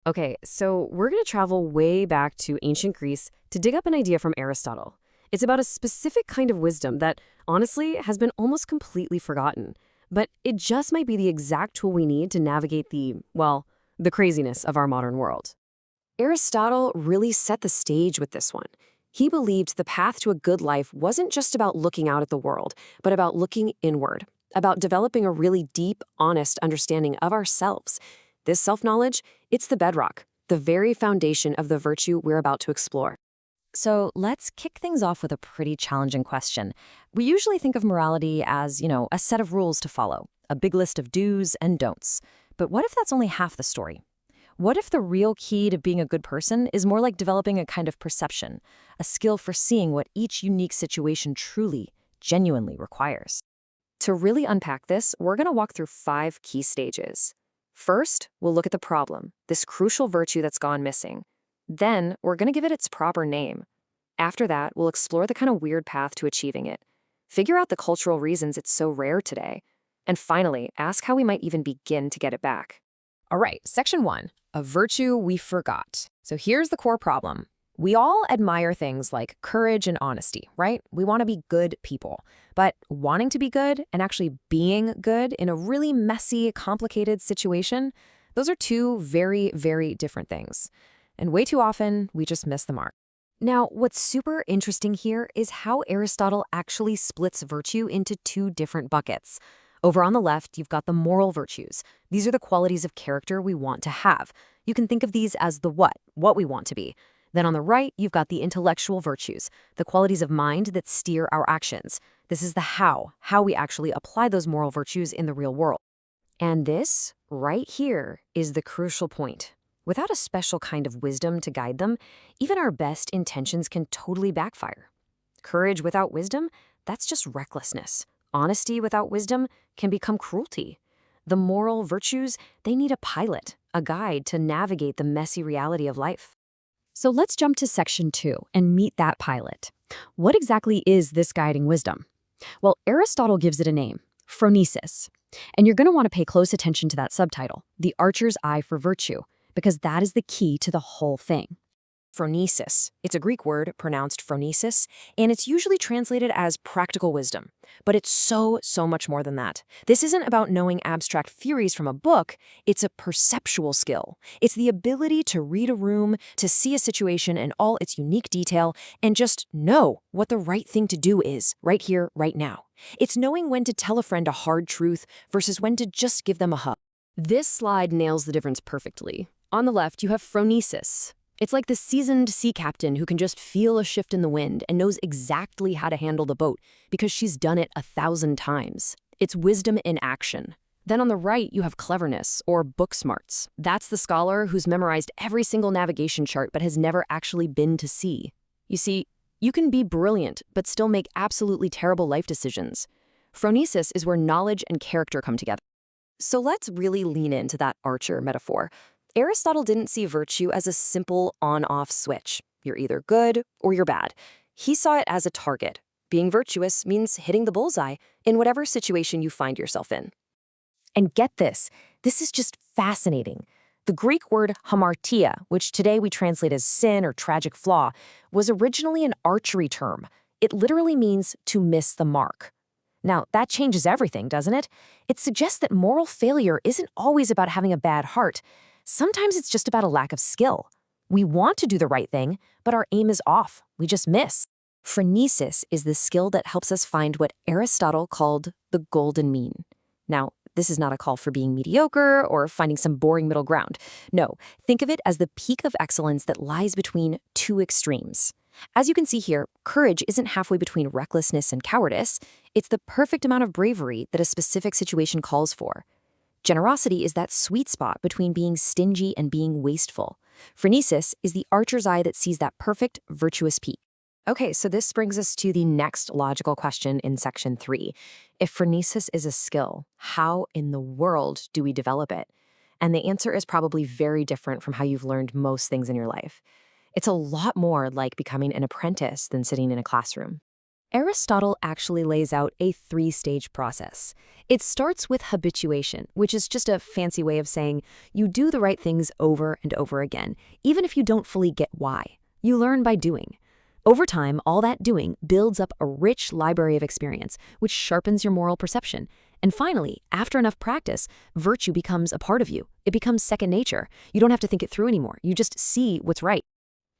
Okay, so we're going to travel way back to ancient Greece to dig up an idea from Aristotle. It's about a specific kind of wisdom that, honestly, has been almost completely forgotten. But it just might be the exact tool we need to navigate the craziness of our modern world. Aristotle really set the stage with this one. He believed the path to a good life wasn't just about looking out at the world, but about looking inward, about developing a really deep, honest understanding of ourselves. This self-knowledge, it's the bedrock, the very foundation of the virtue we're about to explore. So let's kick things off with a pretty challenging question. We usually think of morality as, a set of rules to follow, a big list of do's and don'ts. But what if that's only half the story? What if the real key to being a good person is more like developing a kind of perception, a skill for seeing what each unique situation truly, genuinely requires? To really unpack this, we're going to walk through 5 key stages. First, we'll look at the problem, this crucial virtue that's gone missing. Then, we're going to give it its proper name. After that, we'll explore the kind of weird path to achieving it, figure out the cultural reasons it's so rare today, and finally, ask how we might even begin to get it back. All right, section 1, a virtue we forgot. So here's the core problem. We all admire things like courage and honesty, right? We want to be good people. But wanting to be good and actually being good in a really messy, complicated situation, those are two very, very different things. And way too often, we just miss the mark. Now, what's super interesting here is how Aristotle actually splits virtue into 2 different buckets. Over on the left, you've got the moral virtues. These are the qualities of character we want to have. You can think of these as the what we want to be. Then on the right, you've got the intellectual virtues, the qualities of mind that steer our actions. This is the how we actually apply those moral virtues in the real world. And this, right here, is the crucial point. Without a special kind of wisdom to guide them, even our best intentions can totally backfire. Courage without wisdom, that's just recklessness. Honesty without wisdom can become cruelty. The moral virtues, they need a pilot, a guide to navigate the messy reality of life. So let's jump to section 2 and meet that pilot. What exactly is this guiding wisdom? Well, Aristotle gives it a name, Phronesis. And you're going to want to pay close attention to that subtitle, the archer's eye for virtue, because that is the key to the whole thing. Phronesis. It's a Greek word pronounced phronesis, and it's usually translated as practical wisdom. But it's so much more than that. This isn't about knowing abstract theories from a book. It's a perceptual skill. It's the ability to read a room, to see a situation in all its unique detail, and just know what the right thing to do is, right here, right now. It's knowing when to tell a friend a hard truth versus when to just give them a hug. This slide nails the difference perfectly. On the left, you have phronesis. It's like the seasoned sea captain who can just feel a shift in the wind and knows exactly how to handle the boat because she's done it 1,000 times. It's wisdom in action. Then on the right, you have cleverness, or book smarts. That's the scholar who's memorized every single navigation chart but has never actually been to sea. You see, you can be brilliant but still make absolutely terrible life decisions. Phronesis is where knowledge and character come together. So let's really lean into that archer metaphor. Aristotle didn't see virtue as a simple on-off switch. You're either good or you're bad. He saw it as a target. Being virtuous means hitting the bullseye in whatever situation you find yourself in. And get this is just fascinating. The Greek word hamartia, which today we translate as sin or tragic flaw, was originally an archery term. It literally means to miss the mark. Now, that changes everything, doesn't it? It suggests that moral failure isn't always about having a bad heart. Sometimes it's just about a lack of skill. We want to do the right thing, but our aim is off. We just miss. Phronesis is the skill that helps us find what Aristotle called the golden mean. Now, this is not a call for being mediocre or finding some boring middle ground. No, think of it as the peak of excellence that lies between 2 extremes. As you can see here, courage isn't halfway between recklessness and cowardice. It's the perfect amount of bravery that a specific situation calls for. Generosity is that sweet spot between being stingy and being wasteful. Phronesis is the archer's eye that sees that perfect, virtuous peak. Okay, so this brings us to the next logical question in section 3. If phronesis is a skill, how in the world do we develop it? And the answer is probably very different from how you've learned most things in your life. It's a lot more like becoming an apprentice than sitting in a classroom. Aristotle actually lays out a three-stage process. It starts with habituation, which is just a fancy way of saying you do the right things over and over again, even if you don't fully get why. You learn by doing. Over time, all that doing builds up a rich library of experience, which sharpens your moral perception. And finally, after enough practice, virtue becomes a part of you. It becomes second nature. You don't have to think it through anymore. You just see what's right.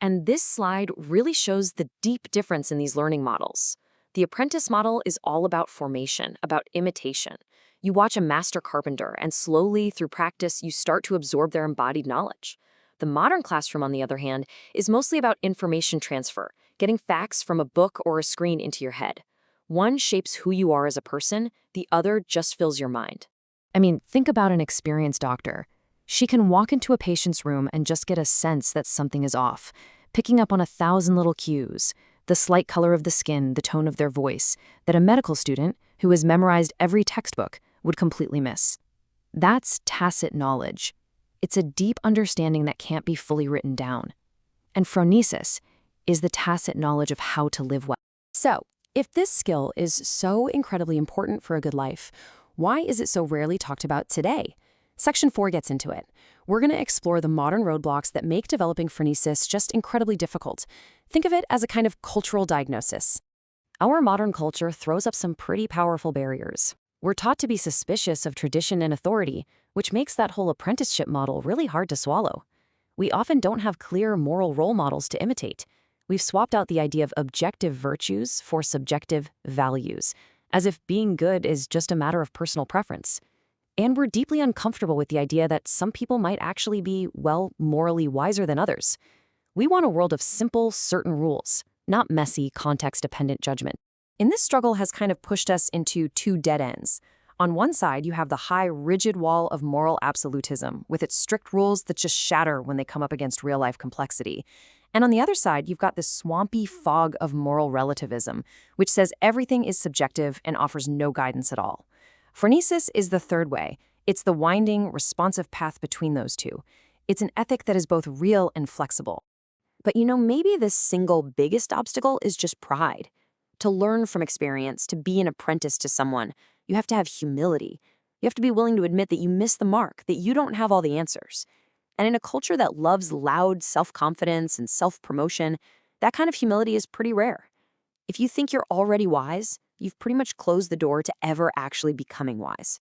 And this slide really shows the deep difference in these learning models. The apprentice model is all about formation, about imitation. You watch a master carpenter, and slowly, through practice, you start to absorb their embodied knowledge. The modern classroom, on the other hand, is mostly about information transfer, getting facts from a book or a screen into your head. One shapes who you are as a person, the other just fills your mind. I mean, think about an experienced doctor. She can walk into a patient's room and just get a sense that something is off, picking up on 1,000 little cues, the slight color of the skin, the tone of their voice, that a medical student who has memorized every textbook would completely miss. That's tacit knowledge. It's a deep understanding that can't be fully written down. And phronesis is the tacit knowledge of how to live well. So, if this skill is so incredibly important for a good life, why is it so rarely talked about today? Section 4 gets into it. We're going to explore the modern roadblocks that make developing phronesis just incredibly difficult. Think of it as a kind of cultural diagnosis. Our modern culture throws up some pretty powerful barriers. We're taught to be suspicious of tradition and authority, which makes that whole apprenticeship model really hard to swallow. We often don't have clear moral role models to imitate. We've swapped out the idea of objective virtues for subjective values, as if being good is just a matter of personal preference. And we're deeply uncomfortable with the idea that some people might actually be, well, morally wiser than others. We want a world of simple, certain rules, not messy, context-dependent judgment. And this struggle has kind of pushed us into two dead ends. On one side, you have the high, rigid wall of moral absolutism, with its strict rules that just shatter when they come up against real-life complexity. And on the other side, you've got this swampy fog of moral relativism, which says everything is subjective and offers no guidance at all. Phronesis is the third way. It's the winding, responsive path between those two. It's an ethic that is both real and flexible. But maybe the single biggest obstacle is just pride. To learn from experience, to be an apprentice to someone, you have to have humility. You have to be willing to admit that you missed the mark, that you don't have all the answers. And in a culture that loves loud self-confidence and self-promotion, that kind of humility is pretty rare. If you think you're already wise, you've pretty much closed the door to ever actually becoming wise.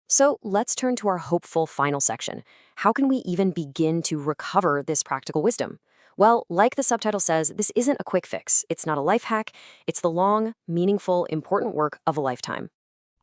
So let's turn to our hopeful final section. How can we even begin to recover this practical wisdom? Well, like the subtitle says, this isn't a quick fix. It's not a life hack. It's the long, meaningful, important work of a lifetime.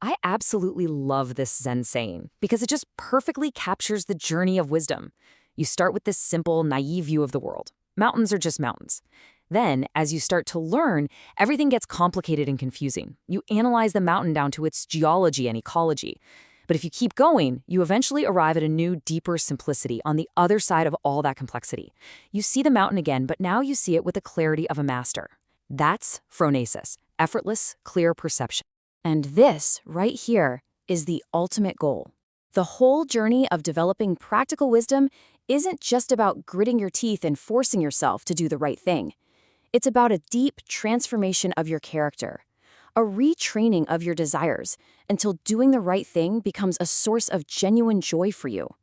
I absolutely love this Zen saying because it just perfectly captures the journey of wisdom. You start with this simple, naive view of the world. Mountains are just mountains. Then, as you start to learn, everything gets complicated and confusing. You analyze the mountain down to its geology and ecology. But if you keep going, you eventually arrive at a new, deeper simplicity on the other side of all that complexity. You see the mountain again, but now you see it with the clarity of a master. That's phronesis, effortless, clear perception. And this, right here, is the ultimate goal. The whole journey of developing practical wisdom isn't just about gritting your teeth and forcing yourself to do the right thing. It's about a deep transformation of your character, a retraining of your desires until doing the right thing becomes a source of genuine joy for you.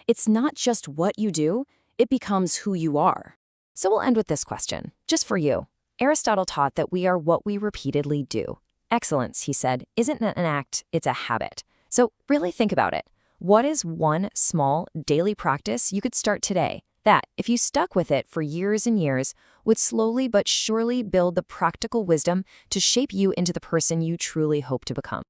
It's not just what you do, it becomes who you are. So we'll end with this question, just for you. Aristotle taught that we are what we repeatedly do. Excellence, he said, isn't an act, it's a habit. So really think about it. What is one small daily practice you could start today that, if you stuck with it for years and years, would slowly but surely build the practical wisdom to shape you into the person you truly hope to become?